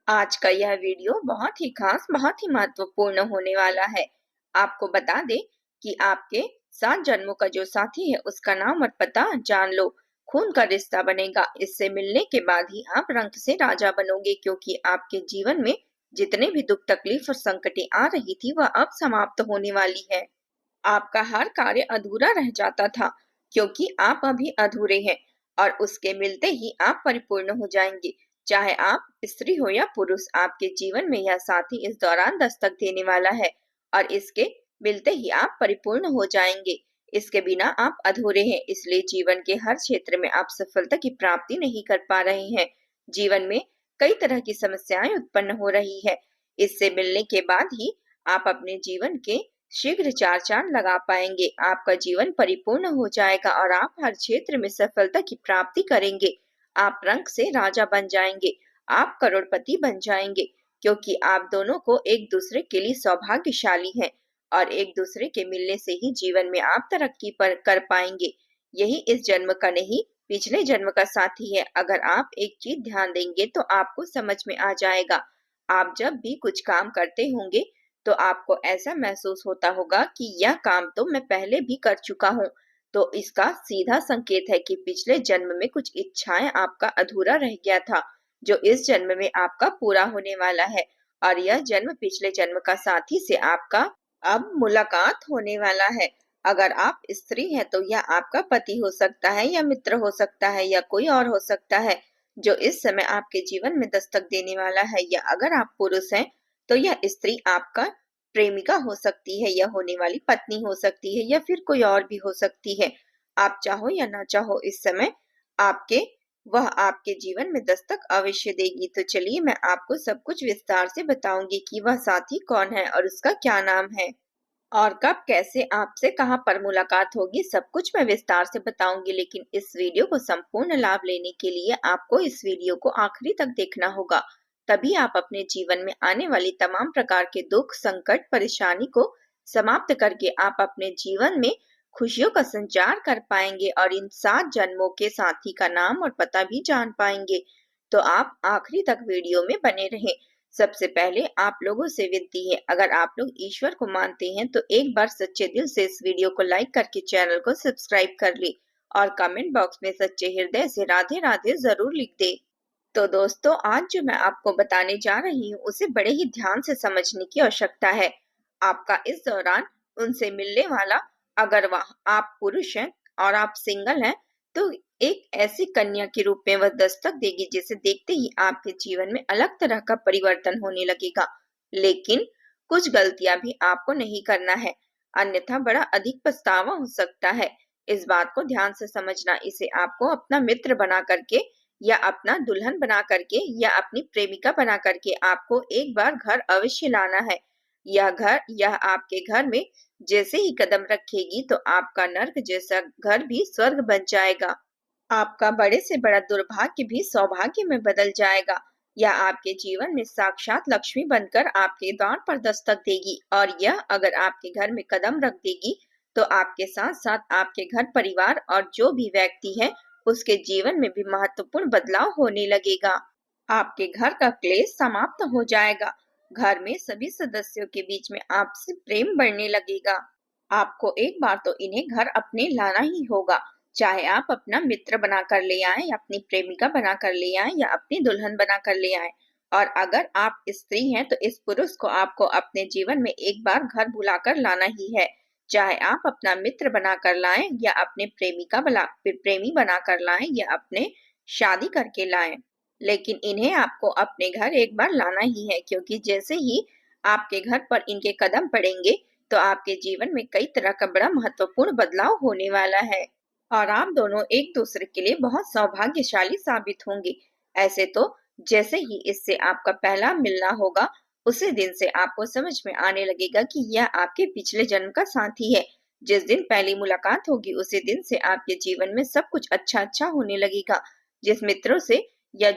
आज का यह वीडियो बहुत ही खास, बहुत ही महत्वपूर्ण होने वाला है। आपको बता दें कि आपके 7 जन्मों का जो साथी है उसका नाम और पता जान लो। खून का रिश्ता बनेगा। इससे मिलने के बाद ही आप रंग से राजा बनोगे, क्योंकि आपके जीवन में जितने भी दुख तकलीफ और संकटें आ रही थी वह अब समाप्त होने वाली है। आपका हर कार्य अधूरा रह जाता था, क्योंकि आप अभी अधूरे हैं और उसके मिलते ही आप परिपूर्ण हो जाएंगे। चाहे आप स्त्री हो या पुरुष, आपके जीवन में यह साथी इस दौरान दस्तक देने वाला है और इसके मिलते ही आप परिपूर्ण हो जाएंगे। इसके बिना आप अधूरे हैं, इसलिए जीवन के हर क्षेत्र में आप सफलता की प्राप्ति नहीं कर पा रहे हैं। जीवन में कई तरह की समस्याएं उत्पन्न हो रही है। इससे मिलने के बाद ही आप अपने जीवन के शीघ्र चार चांद लगा पाएंगे। आपका जीवन परिपूर्ण हो जाएगा और आप हर क्षेत्र में सफलता की प्राप्ति करेंगे। आप रंग से राजा बन जाएंगे। आप करोड़पति बन जाएंगे, क्योंकि आप दोनों को एक दूसरे के लिए सौभाग्यशाली हैं और एक दूसरे के मिलने से ही जीवन में आप तरक्की पर कर पाएंगे। यही इस जन्म का नहीं, पिछले जन्म का साथी है। अगर आप एक चीज ध्यान देंगे तो आपको समझ में आ जाएगा। आप जब भी कुछ काम करते होंगे तो आपको ऐसा महसूस होता होगा कि यह काम तो मैं पहले भी कर चुका हूँ। तो इसका सीधा संकेत है कि पिछले जन्म में कुछ इच्छाएं आपका अधूरा रह गया था, जो इस जन्म में आपका पूरा होने वाला है। और यह जन्म पिछले जन्म का साथी से आपका अब मुलाकात होने वाला है। अगर आप स्त्री हैं तो यह आपका पति हो सकता है या मित्र हो सकता है या कोई और हो सकता है जो इस समय आपके जीवन में दस्तक देने वाला है। या अगर आप पुरुष हैं तो यह स्त्री आपका प्रेमिका हो सकती है या होने वाली पत्नी हो सकती है या फिर कोई और भी हो सकती है। आप चाहो या ना चाहो इस समय आपके वह आपके जीवन में दस्तक अवश्य देगी। तो चलिए मैं आपको सब कुछ विस्तार से बताऊंगी कि वह साथी कौन है और उसका क्या नाम है और कब कैसे आपसे कहां पर मुलाकात होगी। सब कुछ मैं विस्तार से बताऊंगी, लेकिन इस वीडियो को संपूर्ण लाभ लेने के लिए आपको इस वीडियो को आखिरी तक देखना होगा। तभी आप अपने जीवन में आने वाली तमाम प्रकार के दुख, संकट, परेशानी को समाप्त करके आप अपने जीवन में खुशियों का संचार कर पाएंगे और इन 7 जन्मों के साथी का नाम और पता भी जान पाएंगे। तो आप आखिरी तक वीडियो में बने रहें। सबसे पहले आप लोगों से विनती है, अगर आप लोग ईश्वर को मानते हैं तो एक बार सच्चे दिल से इस वीडियो को लाइक करके चैनल को सब्सक्राइब कर ले और कमेंट बॉक्स में सच्चे हृदय से राधे राधे जरूर लिख दे। तो दोस्तों, आज जो मैं आपको बताने जा रही हूँ उसे बड़े ही ध्यान से समझने की आवश्यकता है। आपका इस दौरान उनसे मिलने वाला, अगर वह आप पुरुष हैं और आप सिंगल हैं, तो एक ऐसी कन्या के रूप में वह दस्तक देगी जिसे देखते ही आपके जीवन में अलग तरह का परिवर्तन होने लगेगा। लेकिन कुछ गलतियां भी आपको नहीं करना है, अन्यथा बड़ा अधिक पछतावा हो सकता है। इस बात को ध्यान से समझना। इसे आपको अपना मित्र बना करके या अपना दुल्हन बना करके या अपनी प्रेमिका बना करके आपको एक बार घर अवश्य लाना है। यह आपके घर में जैसे ही कदम रखेगी तो आपका नर्क जैसा घर भी स्वर्ग बन जाएगा। आपका बड़े से बड़ा दुर्भाग्य भी सौभाग्य में बदल जाएगा। यह आपके जीवन में साक्षात लक्ष्मी बनकर आपके द्वार पर दस्तक देगी और यह अगर आपके घर में कदम रख देगी तो आपके साथ साथ आपके घर परिवार और जो भी व्यक्ति है उसके जीवन में भी महत्वपूर्ण बदलाव होने लगेगा। आपके घर का क्लेश समाप्त हो जाएगा। घर में सभी सदस्यों के बीच में आपसी प्रेम बढ़ने लगेगा। आपको एक बार तो इन्हें घर अपने लाना ही होगा, चाहे आप अपना मित्र बनाकर ले आए या अपनी प्रेमिका बनाकर ले आए या अपनी दुल्हन बनाकर ले आए। और अगर आप स्त्री हैं तो इस पुरुष को आपको अपने जीवन में एक बार घर बुलाकर लाना ही है, चाहे आप अपना मित्र बनाकर लाएं या अपने प्रेमी बनाकर लाएं या अपने शादी करके लाएं। लेकिन इन्हें आपको अपने घर एक बार लाना ही है, क्योंकि जैसे ही आपके घर पर इनके कदम पड़ेंगे तो आपके जीवन में कई तरह का बड़ा महत्वपूर्ण बदलाव होने वाला है और आप दोनों एक दूसरे के लिए बहुत सौभाग्यशाली साबित होंगे। ऐसे तो जैसे ही इससे आपका पहला मिलना होगा उसी दिन से आपको समझ में आने लगेगा कि यह आपके पिछले जन्म का साथी है। जिस दिन पहली मुलाकात होगी उसी दिन से आपके जीवन में सब कुछ अच्छा अच्छा होने लगेगा। जिस मित्रों से या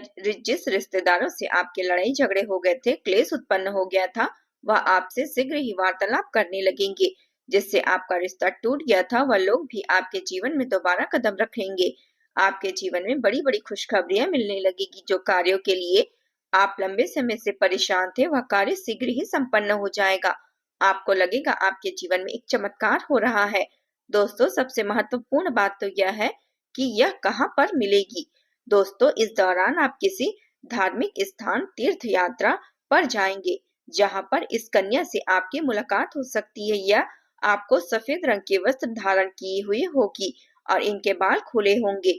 जिस रिश्तेदारों से आपके लड़ाई झगड़े हो गए थे, क्लेश उत्पन्न हो गया था, वह आपसे शीघ्र ही वार्तालाप करने लगेंगे। जिससे आपका रिश्ता टूट गया था वह लोग भी आपके जीवन में दोबारा कदम रखेंगे। आपके जीवन में बड़ी बड़ी खुशखबरियां मिलने लगेगी। जो कार्यों के लिए आप लंबे समय से परेशान थे, वह कार्य शीघ्र ही संपन्न हो जाएगा। आपको लगेगा आपके जीवन में एक चमत्कार हो रहा है। दोस्तों, सबसे महत्वपूर्ण बात तो यह है कि यह कहाँ पर मिलेगी। दोस्तों, इस दौरान आप किसी धार्मिक स्थान, तीर्थ यात्रा पर जाएंगे, जहाँ पर इस कन्या से आपकी मुलाकात हो सकती है। या आपको सफेद रंग के वस्त्र धारण किए हुए होगी और इनके बाल खुले होंगे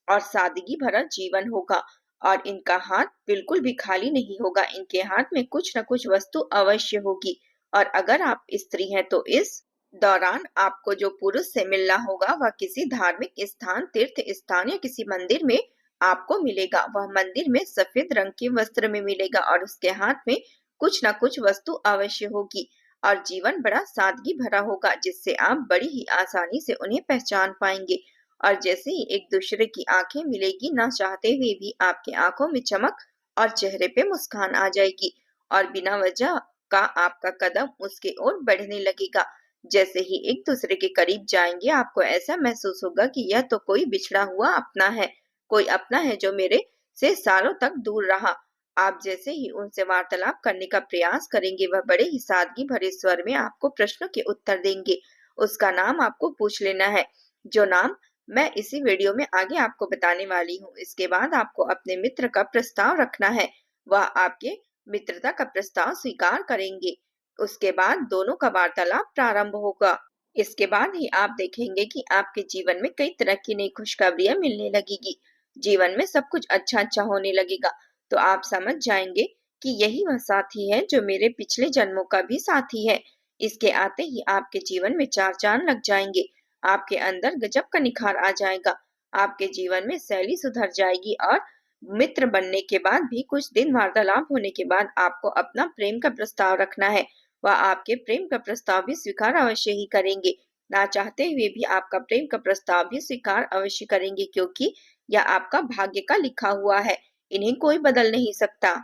और सादगी भरा जीवन होगा। और इनका हाथ बिल्कुल भी खाली नहीं होगा, इनके हाथ में कुछ न कुछ वस्तु अवश्य होगी। और अगर आप स्त्री हैं तो इस दौरान आपको जो पुरुष से मिलना होगा वह किसी धार्मिक स्थान, तीर्थ स्थान या किसी मंदिर में आपको मिलेगा। वह मंदिर में सफेद रंग के वस्त्र में मिलेगा और उसके हाथ में कुछ न कुछ वस्तु अवश्य होगी और जीवन बड़ा सादगी भरा होगा, जिससे आप बड़ी ही आसानी से उन्हें पहचान पाएंगे। और जैसे ही एक दूसरे की आंखें मिलेगी, ना चाहते हुए भी आपके आंखों में चमक और चेहरे पे मुस्कान आ जाएगी और बिना वजह का आपका कदम उसके ओर बढ़ने लगेगा। जैसे ही एक दूसरे के करीब जाएंगे, आपको ऐसा महसूस होगा कि यह तो कोई बिछड़ा हुआ अपना है, कोई अपना है जो मेरे से सालों तक दूर रहा। आप जैसे ही उनसे वार्तालाप करने का प्रयास करेंगे, वह बड़े ही सादगी भरे स्वर में आपको प्रश्नों के उत्तर देंगे। उसका नाम आपको पूछ लेना है, जो नाम मैं इसी वीडियो में आगे आपको बताने वाली हूँ। इसके बाद आपको अपने मित्र का प्रस्ताव रखना है। वह आपके मित्रता का प्रस्ताव स्वीकार करेंगे। उसके बाद दोनों का वार्तालाप प्रारंभ होगा। इसके बाद ही आप देखेंगे कि आपके जीवन में कई तरह की नई खुशखबरियां मिलने लगेगी। जीवन में सब कुछ अच्छा अच्छा होने लगेगा। तो आप समझ जाएंगे कि यही वह साथी है जो मेरे पिछले जन्मों का भी साथी है। इसके आते ही आपके जीवन में चार चांद लग जाएंगे। आपके अंदर गजब का निखार आ जाएगा। आपके जीवन में शैली सुधर जाएगी और मित्र बनने के बाद भी कुछ दिन वार्तालाप होने के बाद आपको अपना प्रेम का प्रस्ताव रखना है। वह आपके प्रेम का प्रस्ताव भी स्वीकार अवश्य ही करेंगे। ना चाहते हुए भी आपका प्रेम का प्रस्ताव भी स्वीकार अवश्य करेंगे, क्योंकि यह आपका भाग्य का लिखा हुआ है। इन्हें कोई बदल नहीं सकता।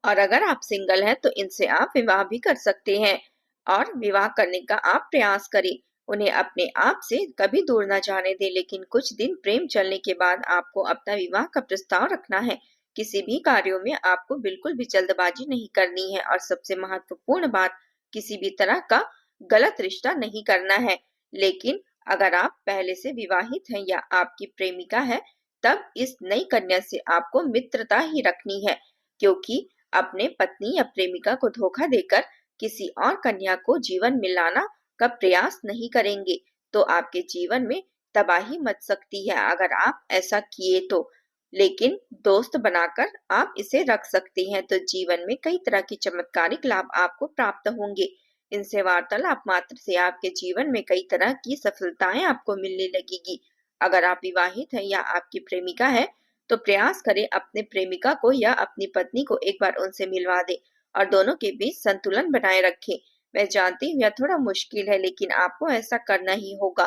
और अगर आप सिंगल हैं तो इनसे आप विवाह भी कर सकते हैं और विवाह करने का आप प्रयास करें। उन्हें अपने आप से कभी दूर न जाने दें, लेकिन कुछ दिन प्रेम चलने के बाद आपको अपना विवाह का प्रस्ताव रखना है। किसी भी कार्यों में आपको बिल्कुल भी जल्दबाजी नहीं करनी है और सबसे महत्वपूर्ण बात, किसी भी तरह का गलत रिश्ता नहीं करना है। लेकिन अगर आप पहले से विवाहित हैं या आपकी प्रेमिका है, तब इस नई कन्या से आपको मित्रता ही रखनी है, क्योंकि अपने पत्नी या प्रेमिका को धोखा देकर किसी और कन्या को जीवन में लाना का प्रयास नहीं करेंगे तो आपके जीवन में तबाही मच सकती है अगर आप ऐसा किए तो। लेकिन दोस्त बनाकर आप इसे रख सकते हैं तो जीवन में कई तरह के चमत्कारिक लाभ आपको प्राप्त होंगे। इनसे वार्तालाप मात्र से आपके जीवन में कई तरह की सफलताएं आपको मिलने लगेगी। अगर आप विवाहित हैं या आपकी प्रेमिका है तो प्रयास करें अपने प्रेमिका को या अपनी पत्नी को एक बार उनसे मिलवा दें और दोनों के बीच संतुलन बनाए रखें। मैं जानती हूँ यह थोड़ा मुश्किल है, लेकिन आपको ऐसा करना ही होगा।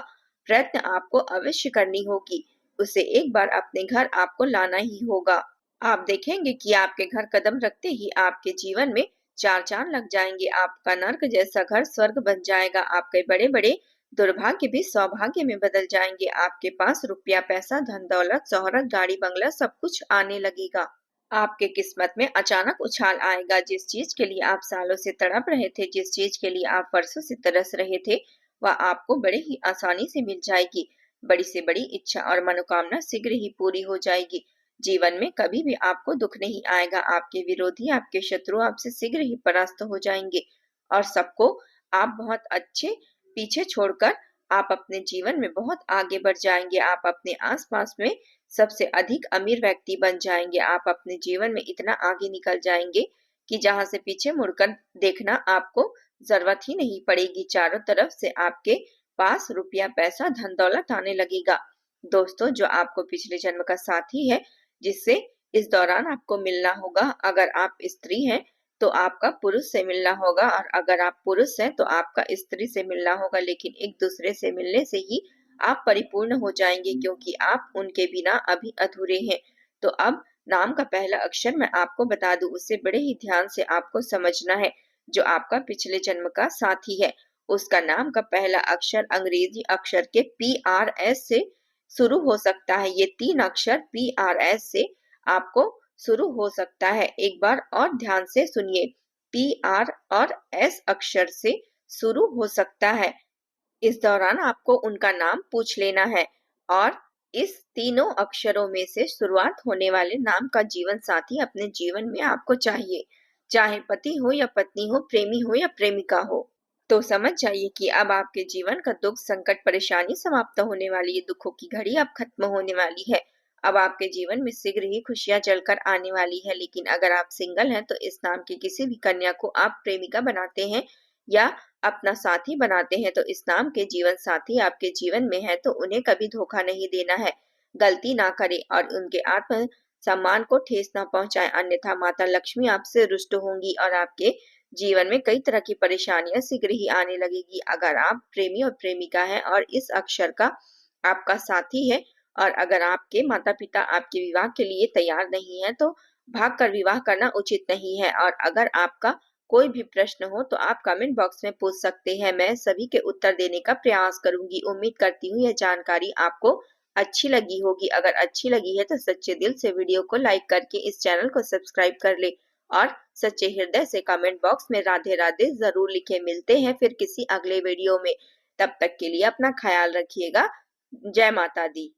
प्रयत्न आपको अवश्य करनी होगी। उसे एक बार अपने घर आपको लाना ही होगा। आप देखेंगे कि आपके घर कदम रखते ही आपके जीवन में चार चांद लग जाएंगे। आपका नर्क जैसा घर स्वर्ग बन जाएगा। आपके बड़े बड़े दुर्भाग्य भी सौभाग्य में बदल जाएंगे। आपके पास रुपया, पैसा, धन दौलत, शोहरत, गाड़ी बंगला सब कुछ आने लगेगा। आपके किस्मत में अचानक उछाल आएगा। जिस चीज के लिए आप सालों से तड़प रहे थे, जिस चीज के लिए आप वर्षों से तरस रहे थे, वह आपको बड़े ही आसानी से मिल जाएगी। बड़ी से बड़ी इच्छा और मनोकामना शीघ्र ही पूरी हो जाएगी। जीवन में कभी भी आपको दुख नहीं आएगा। आपके विरोधी, आपके शत्रु आपसे शीघ्र ही परास्त हो जाएंगे और सबको आप बहुत अच्छे पीछे छोड़कर आप अपने जीवन में बहुत आगे बढ़ जाएंगे। आप अपने आसपास में सबसे अधिक अमीर व्यक्ति बन जाएंगे। आप अपने जीवन में इतना आगे निकल जाएंगे कि जहां से पीछे मुड़कर देखना आपको जरूरत ही नहीं पड़ेगी। चारों तरफ से आपके पास रुपया, पैसा, धन दौलत आने लगेगा। दोस्तों, जो आपको पिछले जन्म का साथी है जिससे इस दौरान आपको मिलना होगा, अगर आप स्त्री हैं तो आपका पुरुष से मिलना होगा और अगर आप पुरुष हैं तो आपका स्त्री से मिलना होगा। लेकिन एक दूसरे से मिलने से ही आप परिपूर्ण हो जाएंगे, क्योंकि आप उनके बिना अभी अधूरे हैं। तो अब नाम का पहला अक्षर मैं आपको बता दूं, उसे बड़े ही ध्यान से आपको समझना है। जो आपका पिछले जन्म का साथी है उसका नाम का पहला अक्षर अंग्रेजी अक्षर के PRS से शुरू हो सकता है। ये तीन अक्षर PRS से आपको शुरू हो सकता है। एक बार और ध्यान से सुनिए, PR और S अक्षर से शुरू हो सकता है। इस दौरान आपको उनका नाम पूछ लेना है और इस तीनों अक्षरों में से शुरुआत होने वाले नाम का जीवन साथी अपने जीवन में आपको चाहिए, चाहे पति हो या पत्नी हो, प्रेमी हो या प्रेमिका हो। तो समझ जाइए कि अब आपके जीवन का दुख, संकट, परेशानी समाप्त होने वाली है। दुखों की घड़ी अब खत्म होने वाली है। अब आपके जीवन में शीघ्र ही खुशियां चलकर आने वाली है। लेकिन अगर आप सिंगल हैं तो इस नाम की किसी भी कन्या को आप प्रेमिका बनाते हैं या अपना साथी बनाते हैं तो इस नाम के जीवन साथी आपके जीवन में है तो उन्हें कभी धोखा नहीं देना है। गलती ना करें और उनके आत्म सम्मान को ठेस ना पहुंचाएं, अन्यथा माता लक्ष्मी आपसे रुष्ट होंगी और आपके जीवन में कई तरह की परेशानियां शीघ्र ही आने लगेगी। अगर आप प्रेमी और प्रेमिका हैं और इस अक्षर का आपका साथी है और अगर आपके माता पिता आपके विवाह के लिए तैयार नहीं है तो भागकर विवाह करना उचित नहीं है। और अगर आपका कोई भी प्रश्न हो तो आप कमेंट बॉक्स में पूछ सकते हैं, मैं सभी के उत्तर देने का प्रयास करूंगी। उम्मीद करती हूँ यह जानकारी आपको अच्छी लगी होगी। अगर अच्छी लगी है तो सच्चे दिल से वीडियो को लाइक करके इस चैनल को सब्सक्राइब कर ले और सच्चे हृदय से कमेंट बॉक्स में राधे राधे जरूर लिखे। मिलते हैं फिर किसी अगले वीडियो में। तब तक के लिए अपना ख्याल रखिएगा। जय माता दी।